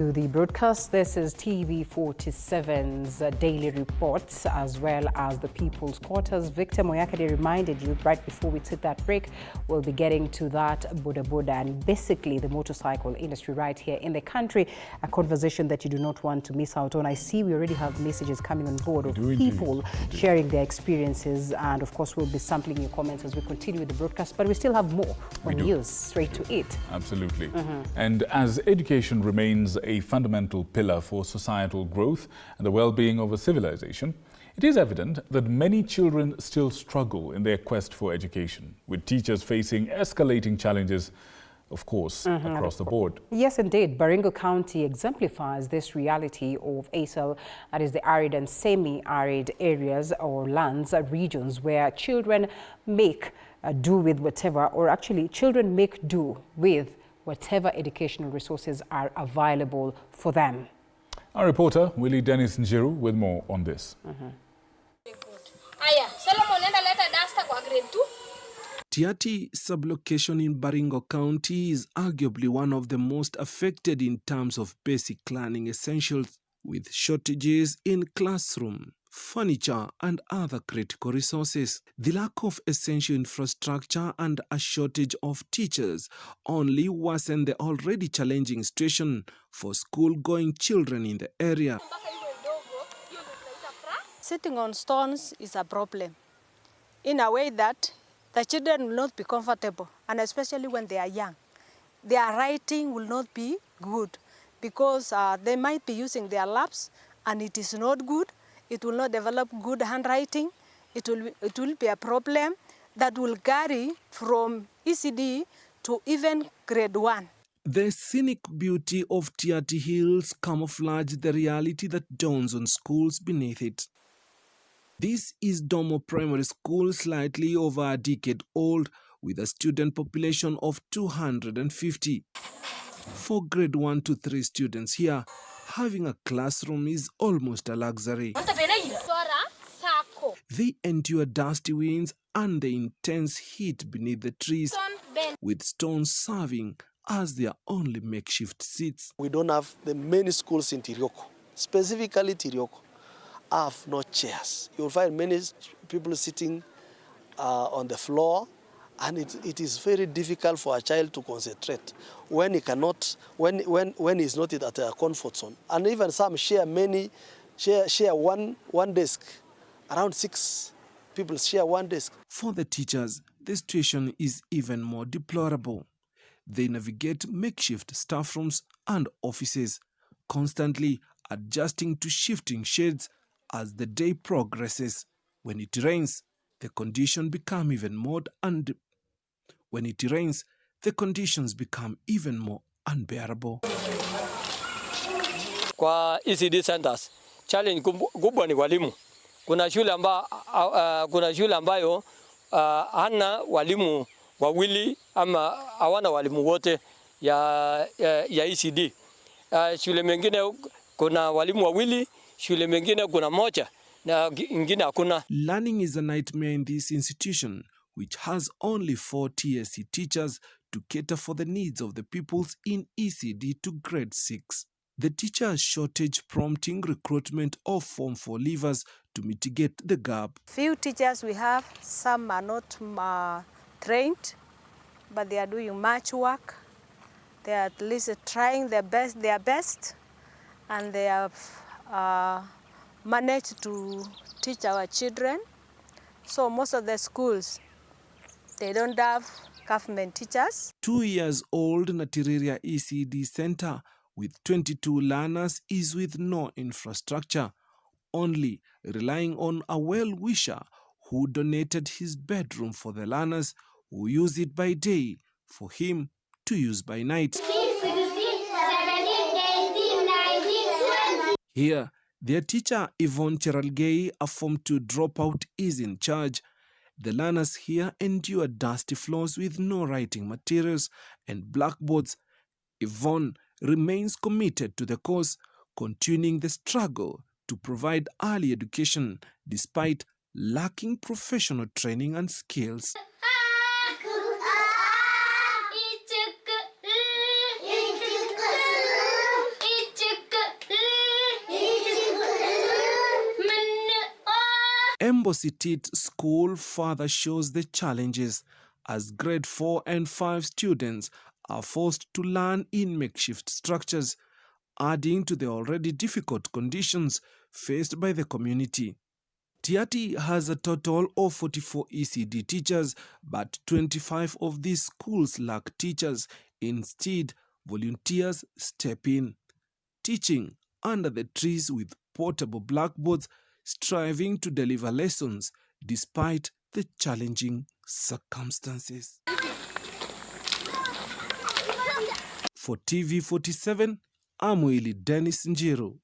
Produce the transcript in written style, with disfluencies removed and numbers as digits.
To the broadcast, this is TV47's daily reports as well as the People's Quarters. Victor Moyakade reminded you right before we took that break, we'll be getting to that Boda Boda and basically the motorcycle industry right here in the country, a conversation that you do not want to miss out on. I see we already have messages coming on board of people sharing their experiences, and of course we'll be sampling your comments as we continue with the broadcast, but we still have more on news straight to it. Absolutely. And as education remains a fundamental pillar for societal growth and the well-being of a civilization, it is evident that many children still struggle in their quest for education, with teachers facing escalating challenges, of course, across the board. Yes, indeed. Baringo County exemplifies this reality of ASAL, that is the arid and semi-arid areas or lands, regions where children make do with whatever, or actually children make do with whatever educational resources are available for them. Our reporter, Willie Dennis Njiru, with more on this. Tiaty sublocation in Baringo County is arguably one of the most affected in terms of basic learning essentials, with shortages in classroom, furniture and other critical resources. The lack of essential infrastructure and a shortage of teachers only worsen the already challenging situation for school-going children in the area. Sitting on stones is a problem in a way that the children will not be comfortable, and especially when they are young. Their writing will not be good because they might be using their laps and it is not good. It will not develop good handwriting. It will be a problem that will carry from ECD to even grade 1. The scenic beauty of Tiaty Hills camouflage the reality that dawns on schools beneath it. This is Domo Primary School, slightly over a decade old, with a student population of 250. For grade 1 to 3 students here, having a classroom is almost a luxury. They endure dusty winds and the intense heat beneath the trees, with stones serving as their only makeshift seats. We don't have the many schools in Tirioko, specifically Tirioko, have no chairs. You'll find many people sitting on the floor, and it is very difficult for a child to concentrate when he cannot, when he's not at a comfort zone. And even some share one desk. Around 6 people share one desk. For the teachers, the situation is even more deplorable. They navigate makeshift staff rooms and offices, constantly adjusting to shifting shades as the day progresses. When it rains, the conditions become even more unbearable. Kwa ECD centers, challenge kubwa ni walimu. Kuna shule ambayo hana walimu wawili ama hawana walimu wote ya ECD. Shule mengine kuna walimu wawili, shule mengine kuna moja na ingine hakuna. Learning is a nightmare in this institution, which has only 4 TSC teachers to cater for the needs of the pupils in ECD to grade 6. The teacher shortage prompting recruitment of Form 4 leavers to mitigate the gap. Few teachers we have, some are not trained, but they are doing much work. They are at least trying their best, and they have managed to teach our children. So most of the schools, they don't have government teachers. 2 years old Natiriria ECD Center with 22 learners is with no infrastructure, only relying on a well-wisher who donated his bedroom for the learners who use it by day for him to use by night. 16, 17, 18, 19, 20. Here, their teacher Yvonne Cheralgei, a Form 2 dropout, is in charge. The learners here endure dusty floors with no writing materials and blackboards. Yvonne remains committed to the cause, continuing the struggle to provide early education despite lacking professional training and skills. Ambositit School further shows the challenges as grade 4 and 5 students are forced to learn in makeshift structures, adding to the already difficult conditions faced by the community. Tiaty has a total of 44 ECD teachers, but 25 of these schools lack teachers. Instead, volunteers step in, teaching under the trees with portable blackboards, striving to deliver lessons despite the challenging circumstances. For TV47, I'm Willie Dennis Njiro.